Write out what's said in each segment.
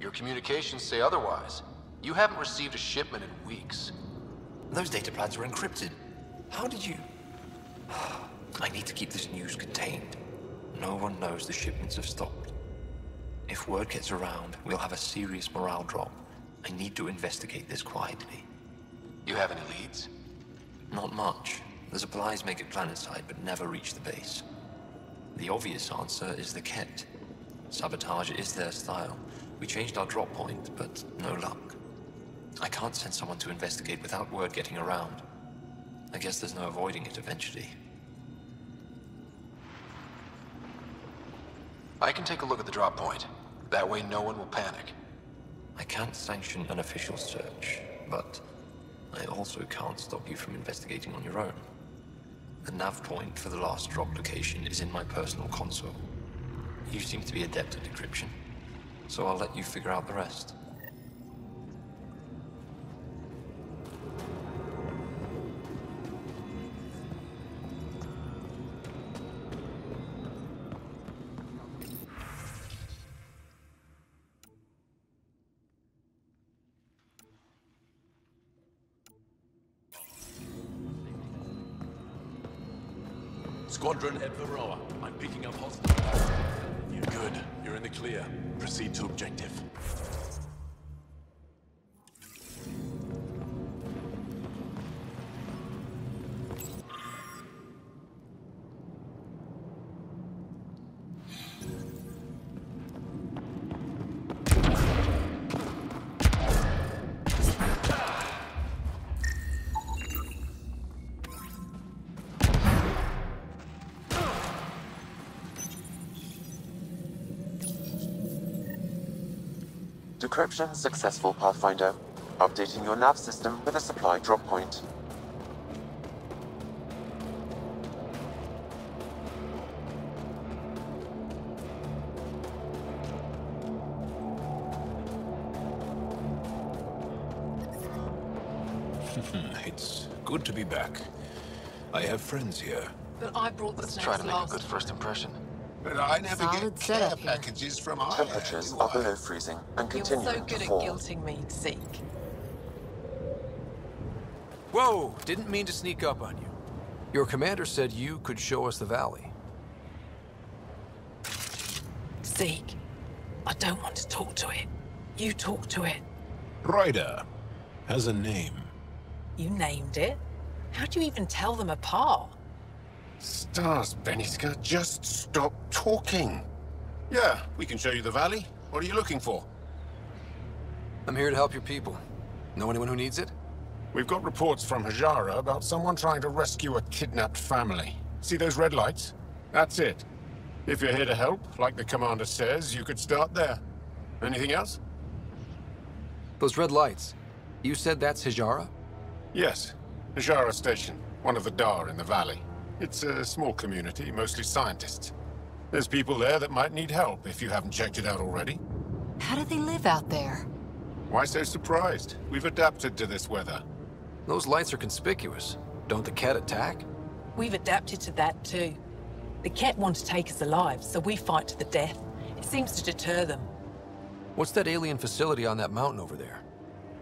Your communications say otherwise. You haven't received a shipment in weeks. Those data pads were encrypted. How did you... I need to keep this news contained. No one knows the shipments have stopped. If word gets around, we'll have a serious morale drop. I need to investigate this quietly. You have any leads? Not much. The supplies make it planetside, but never reach the base. The obvious answer is the Ket. Sabotage is their style. We changed our drop point, but no luck. I can't send someone to investigate without word getting around. I guess there's no avoiding it eventually. I can take a look at the drop point. That way no one will panic. I can't sanction an official search, but I also can't stop you from investigating on your own. The nav point for the last drop location is in my personal console. You seem to be adept at decryption, so I'll let you figure out the rest. Squadron at Varroa. I'm picking up hostiles. You're good. You're in the clear. Proceed to objective. Decryption successful, Pathfinder. Updating your nav system with a supply drop point. It's good to be back. I have friends here. But I brought the Let's snacks try to make a last. good first impression. But I never Solid get setup care here. packages from our Temperatures are below freezing and You're continuing so good to at fall. guilting me, Zeke. Whoa! Didn't mean to sneak up on you. Your commander said you could show us the valley. Zeke, I don't want to talk to it. You talk to it. Ryder has a name. You named it. How do you even tell them apart? Stars, Beniska, just stop talking. Yeah, we can show you the valley. What are you looking for? I'm here to help your people. Know anyone who needs it? We've got reports from Hajara about someone trying to rescue a kidnapped family. See those red lights? That's it. If you're here to help, like the commander says, you could start there. Anything else? Those red lights. You said that's Hijara? Yes. Hajara Station, one of the Dar in the valley. It's a small community, mostly scientists. There's people there that might need help if you haven't checked it out already. How do they live out there? Why so surprised? We've adapted to this weather. Those lights are conspicuous. Don't the Ket attack? We've adapted to that too. The Ket want to take us alive, so we fight to the death. It seems to deter them. What's that alien facility on that mountain over there?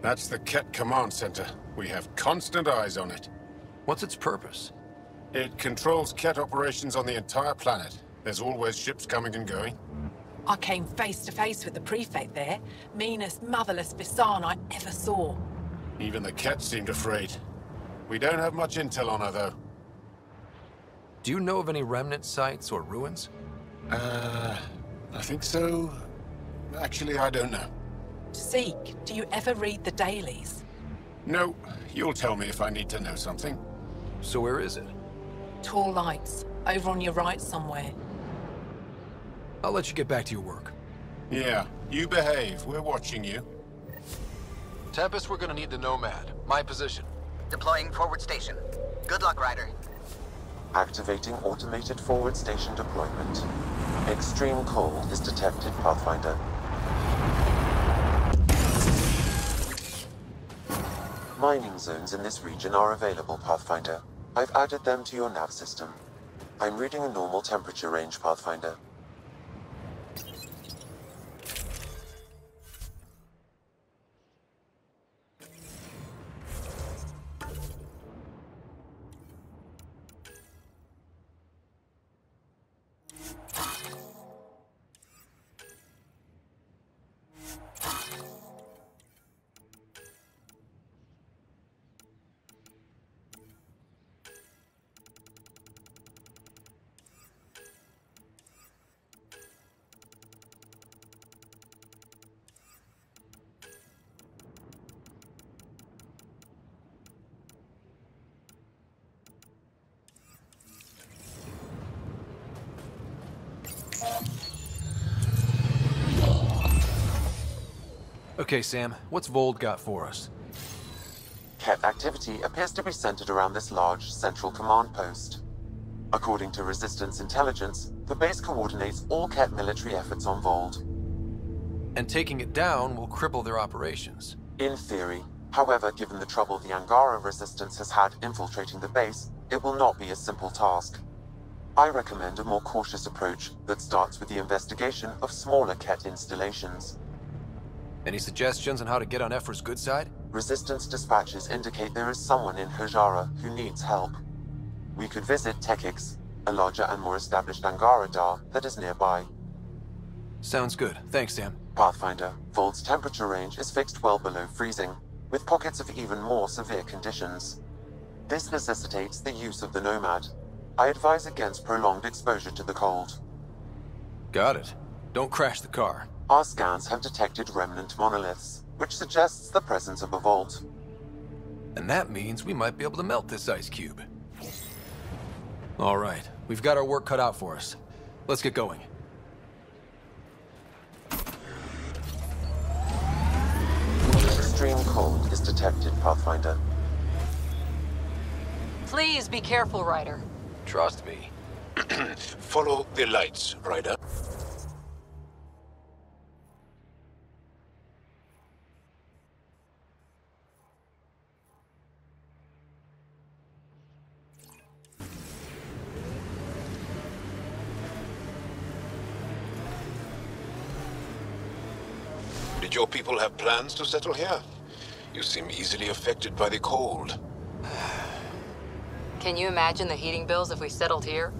That's the Ket Command Center. We have constant eyes on it. What's its purpose? It controls Ket operations on the entire planet. There's always ships coming and going. I came face to face with the prefect there. Meanest, motherless Bisan I ever saw. Even the Ket seemed afraid. We don't have much intel on her, though. Do you know of any remnant sites or ruins? I think so. Actually, I don't know. Zeke, do you ever read the dailies? No, you'll tell me if I need to know something. So where is it? Tall lights, over on your right somewhere. I'll let you get back to your work. Yeah, you behave. We're watching you. Tempest, we're gonna need the Nomad. My position. Deploying forward station. Good luck, Ryder. Activating automated forward station deployment. Extreme cold is detected, Pathfinder. Mining zones in this region are available, Pathfinder. I've added them to your nav system. I'm reading a normal temperature range, Pathfinder. Okay, Sam, what's Vold got for us? Ket activity appears to be centered around this large central command post. According to Resistance intelligence, the base coordinates all Ket military efforts on Vold. And taking it down will cripple their operations. In theory. However, given the trouble the Angara Resistance has had infiltrating the base, it will not be a simple task. I recommend a more cautious approach that starts with the investigation of smaller Ket installations. Any suggestions on how to get on Ephra's good side? Resistance dispatches indicate there is someone in Hajara who needs help. We could visit Tekix, a larger and more established Angara Dar that is nearby. Sounds good. Thanks, Sam. Pathfinder, Vold's temperature range is fixed well below freezing, with pockets of even more severe conditions. This necessitates the use of the Nomad. I advise against prolonged exposure to the cold. Got it. Don't crash the car. Our scans have detected remnant monoliths, which suggests the presence of a vault. And that means we might be able to melt this ice cube. All right, we've got our work cut out for us. Let's get going. Extreme cold is detected, Pathfinder. Please be careful, Ryder. Trust me. Follow the lights, Ryder. Did your people have plans to settle here? You seem easily affected by the cold. Can you imagine the heating bills if we settled here?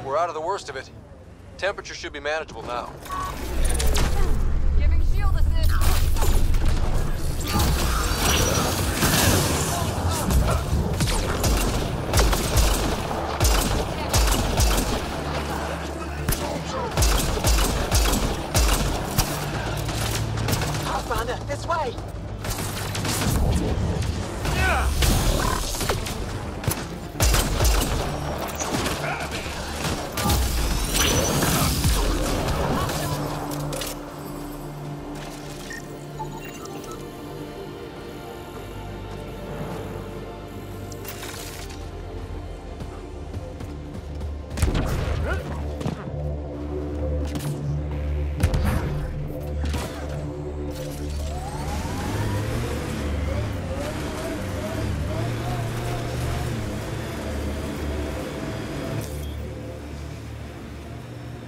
We're out of the worst of it. Temperature should be manageable now. Giving shield assist. Pathfinder, this way!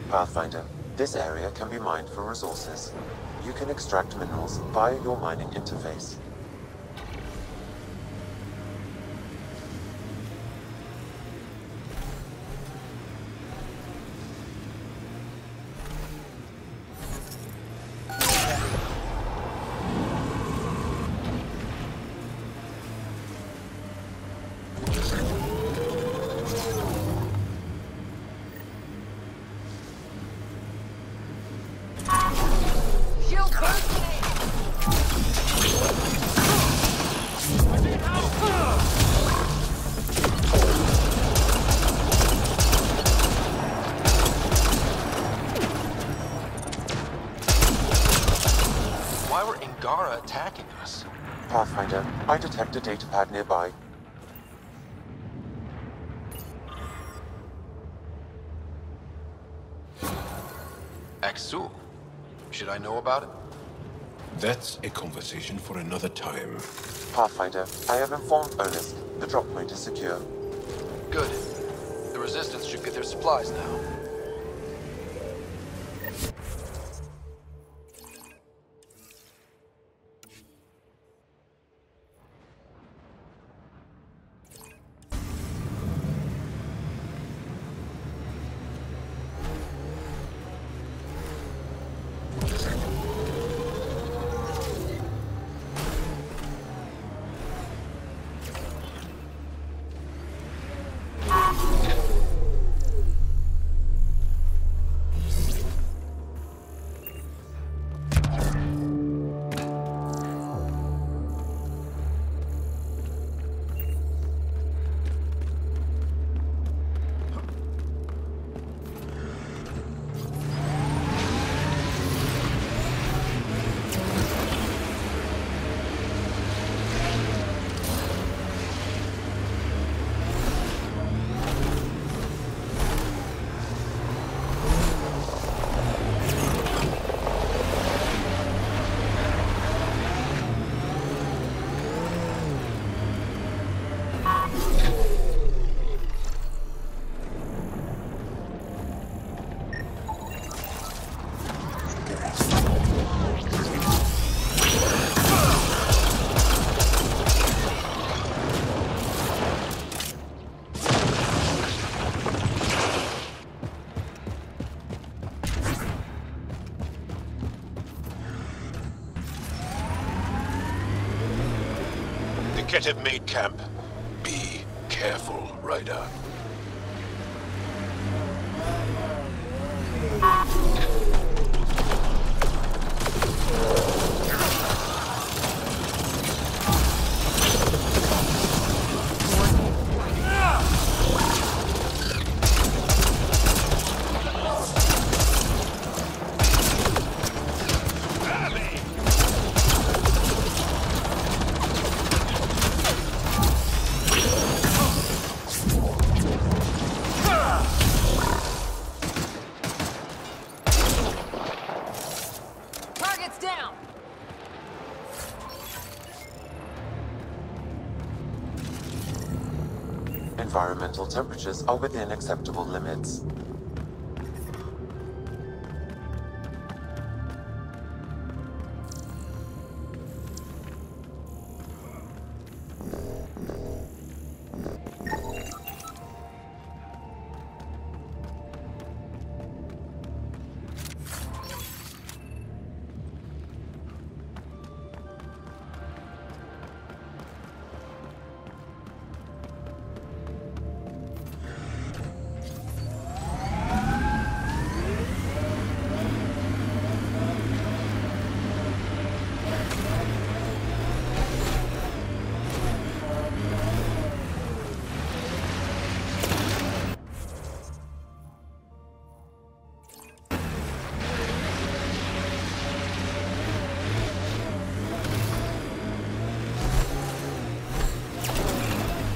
Pathfinder, this area can be mined for resources. You can extract minerals via your mining interface. Shield burst! Why were Angara attacking us? Pathfinder, I detect a datapad nearby. Axul. Should I know about it? That's a conversation for another time. Pathfinder, I have informed Olisk. The drop point is secure. Good. The Resistance should get their supplies now. Ket have made camp. Be careful, Ryder. Target's down! Environmental temperatures are within acceptable limits.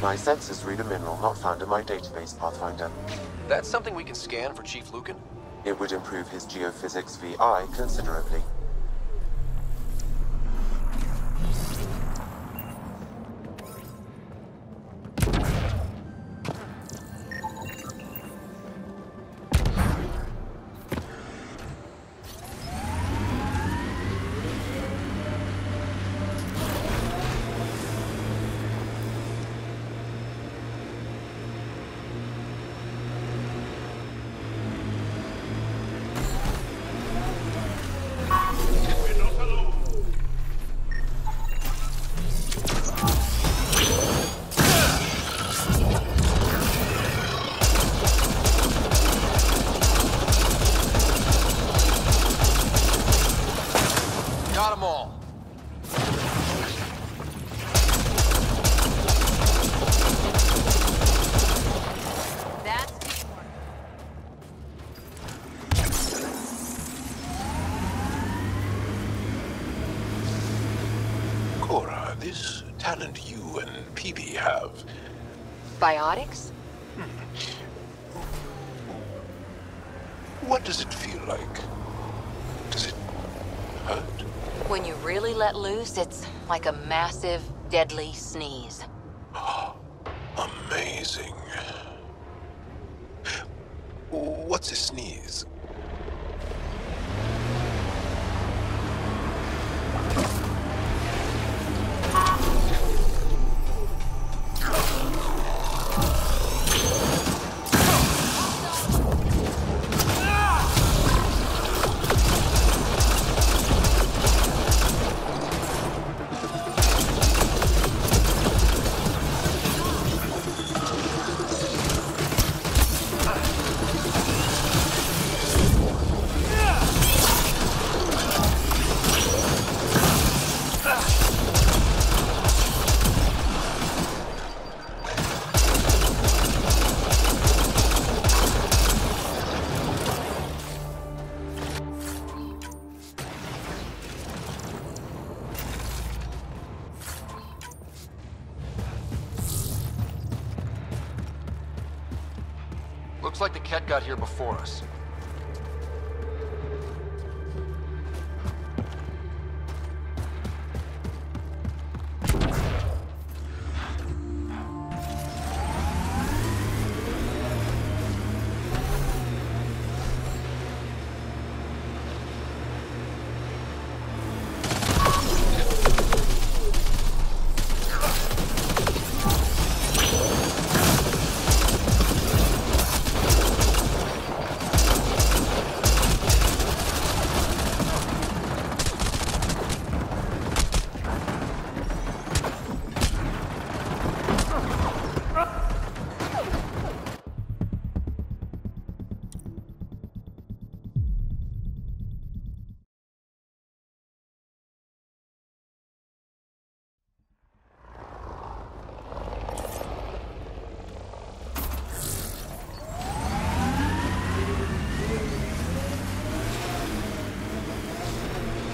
My sensors read a mineral not found in my database, Pathfinder. That's something we can scan for Chief Lucan? It would improve his geophysics VI considerably. Got them all. That's teamwork. Cora, this talent you and PB have. Biotics? What does it feel like? Does it hurt? When you really let loose, it's like a massive, deadly sneeze. Amazing. What's a sneeze? Looks like the Ket got here before us.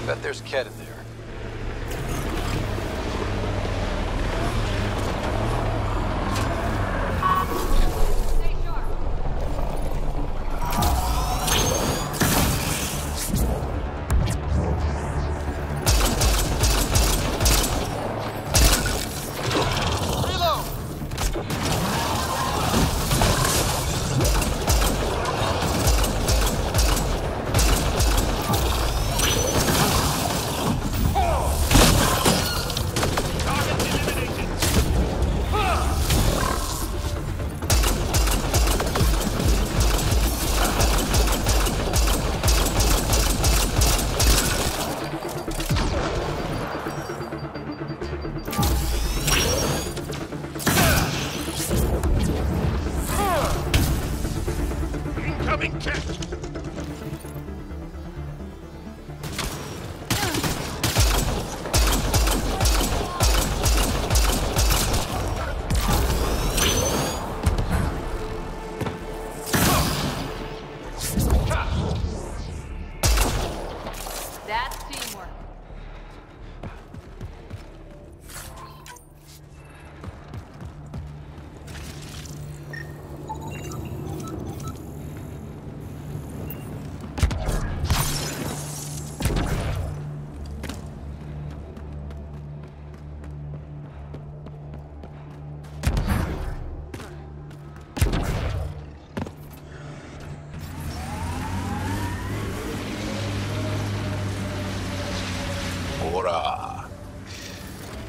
Bet there's Ket in there.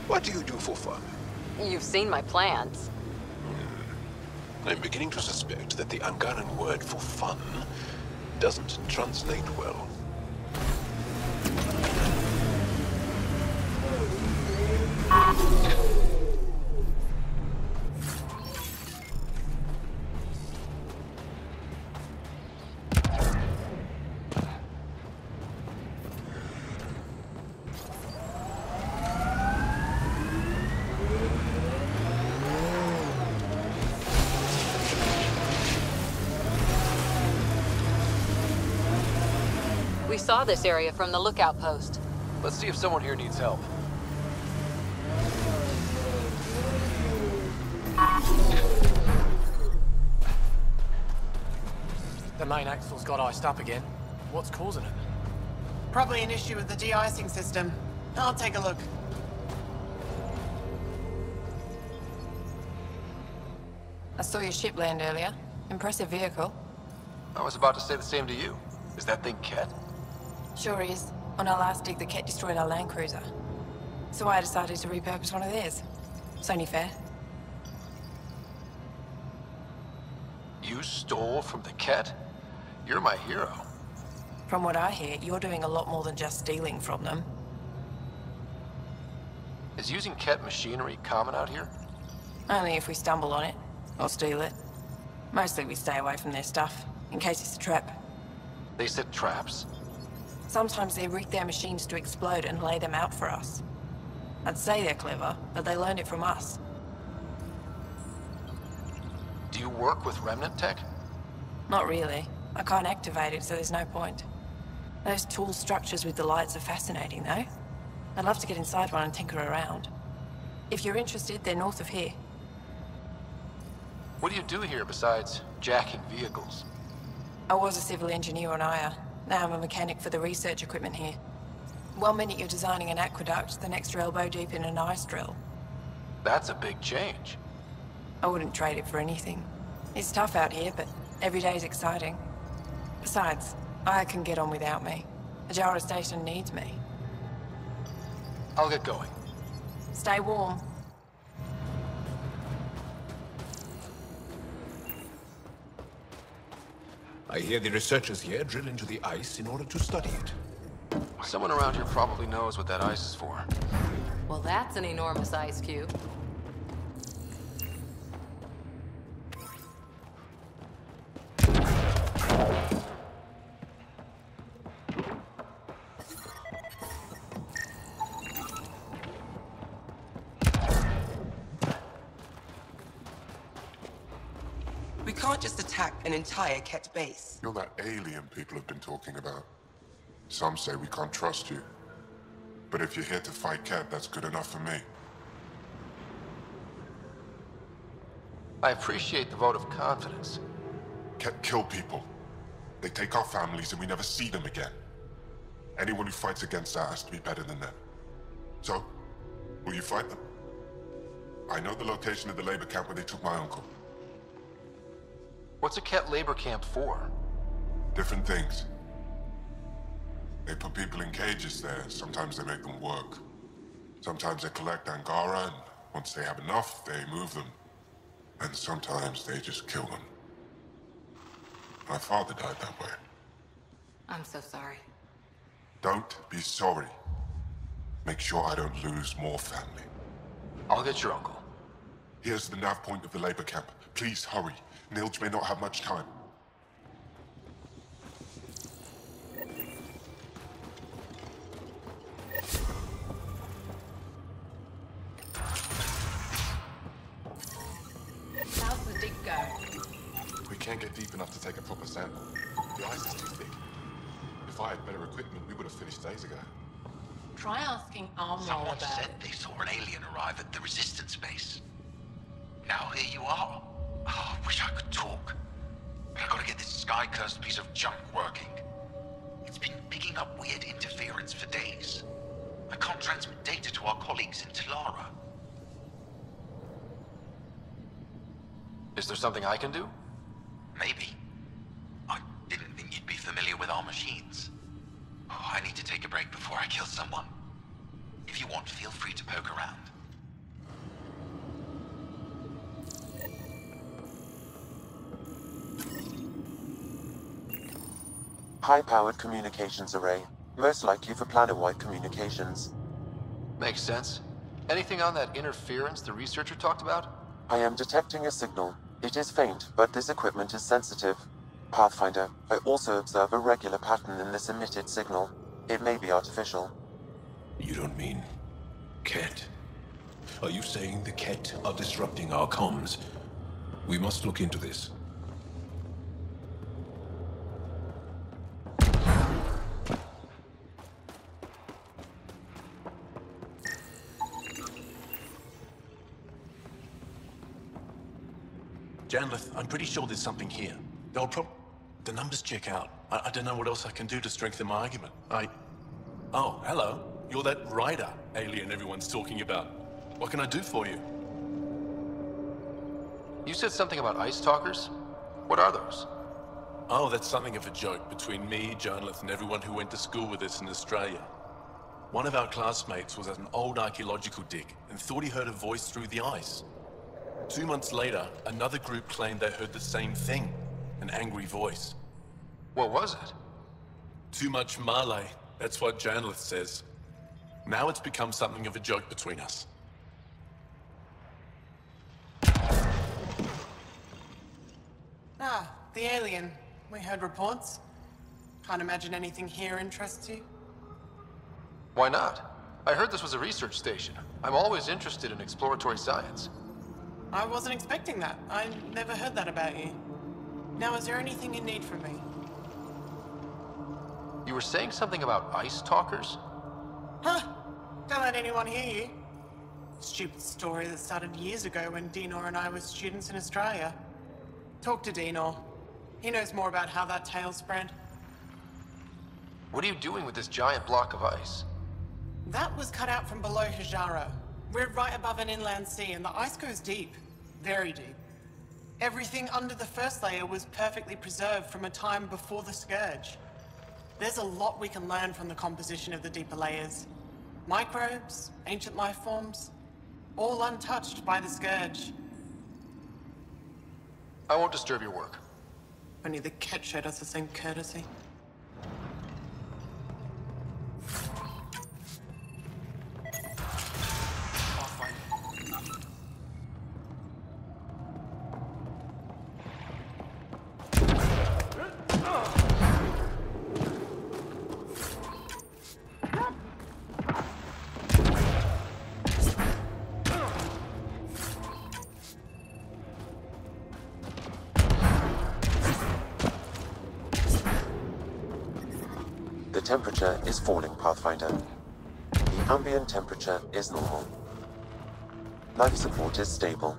What do you do for fun? You've seen my plans. I'm beginning to suspect that the Angaran word for fun doesn't translate well. We saw this area from the lookout post. Let's see if someone here needs help. The main axle's got iced up again. What's causing it? Probably an issue with the de-icing system. I'll take a look. I saw your ship land earlier. Impressive vehicle. I was about to say the same to you. Is that thing Ket? Sure is. On our last dig, the Ket destroyed our land cruiser. So I decided to repurpose one of theirs. It's only fair. You stole from the Ket? You're my hero. From what I hear, you're doing a lot more than just stealing from them. Is using Ket machinery common out here? Only if we stumble on it, or steal it. Mostly we stay away from their stuff, in case it's a trap. They set traps? Sometimes they rig their machines to explode and lay them out for us. I'd say they're clever, but they learned it from us. Do you work with remnant tech? Not really. I can't activate it, so there's no point. Those tool structures with the lights are fascinating, though. I'd love to get inside one and tinker around. If you're interested, they're north of here. What do you do here besides jacking vehicles? I was a civil engineer on Aya. Now I'm a mechanic for the research equipment here. One minute you're designing an aqueduct, the next you're elbow deep in an ice drill. That's a big change. I wouldn't trade it for anything. It's tough out here, but every day's exciting. Besides, Aya can get on without me. Ajara Station needs me. I'll get going. Stay warm. I hear the researchers here drill into the ice in order to study it. Someone around here probably knows what that ice is for. Well, that's an enormous ice cube. We can't just attack an entire Ket base. You're that alien people have been talking about. Some say we can't trust you. But if you're here to fight Ket, that's good enough for me. I appreciate the vote of confidence. Ket kill people. They take our families and we never see them again. Anyone who fights against that has to be better than them. So, will you fight them? I know the location of the labor camp where they took my uncle. What's a Ket labor camp for? Different things. They put people in cages there. Sometimes they make them work. Sometimes they collect Angara, and once they have enough, they move them. And sometimes they just kill them. My father died that way. I'm so sorry. Don't be sorry. Make sure I don't lose more family. I'll get your uncle. Here's the nav point of the labor camp. Please hurry. Nilj may not have much time. How's the dig go? We can't get deep enough to take a proper sample. The ice is too thick. If I had better equipment, we would have finished days ago. Try asking Armwell Someone about said they saw an alien arrive at the resistance base. Now here you are. Oh, I wish I could talk. But I gotta get this sky-cursed piece of junk working. It's been picking up weird interference for days. I can't transmit data to our colleagues in Talara. Is there something I can do? Maybe. I didn't think you'd be familiar with our machines. Oh, I need to take a break before I kill someone. If you want, feel free to poke around. High-powered communications array, most likely for planet-wide communications. Makes sense. Anything on that interference the researcher talked about? I am detecting a signal. It is faint, but this equipment is sensitive. Pathfinder, I also observe a regular pattern in this emitted signal. It may be artificial. You don't mean Ket? Are you saying the Ket are disrupting our comms? We must look into this. Janlith, I'm pretty sure there's something here. The numbers check out. I don't know what else I can do to strengthen my argument. Oh, hello. You're that rider alien everyone's talking about. What can I do for you? You said something about ice talkers? What are those? Oh, that's something of a joke between me, Janlith, and everyone who went to school with us in Australia. One of our classmates was at an old archaeological dig and thought he heard a voice through the ice. 2 months later, another group claimed they heard the same thing, an angry voice. What was it? Too much Malay, that's what Janlith says. Now it's become something of a joke between us. Ah, the alien. We heard reports. Can't imagine anything here interests you. Why not? I heard this was a research station. I'm always interested in exploratory science. I wasn't expecting that. I never heard that about you. Now, is there anything you need from me? You were saying something about ice talkers? Huh? Don't let anyone hear you. Stupid story that started years ago when Dinor and I were students in Australia. Talk to Dinor. He knows more about how that tale spread. What are you doing with this giant block of ice? That was cut out from below Hijara. We're right above an inland sea and the ice goes deep. Very deep. Everything under the first layer was perfectly preserved from a time before the Scourge. There's a lot we can learn from the composition of the deeper layers. Microbes, ancient life forms, all untouched by the Scourge. I won't disturb your work. Only the Ket showed us the same courtesy. The temperature is falling, Pathfinder. The ambient temperature is normal. Life support is stable.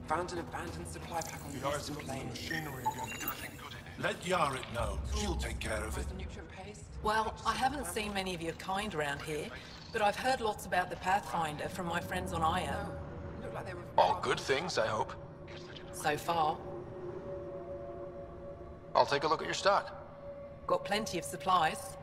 Found an abandoned supply pack on the eastern plane. Machinery again. Nothing good in it. Let Yarit know. She'll take care of it. Well, I haven't seen many of your kind around here, but I've heard lots about the Pathfinder from my friends on Io. All good things, I hope. So far. I'll take a look at your stock. Got plenty of supplies.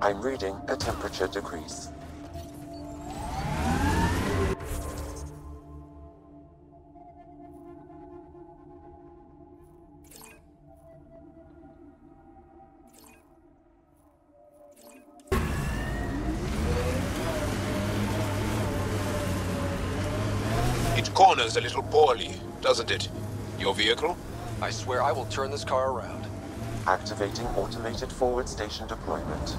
I'm reading a temperature decrease. It corners a little poorly, doesn't it? Your vehicle? I swear I will turn this car around. Activating automated forward station deployment.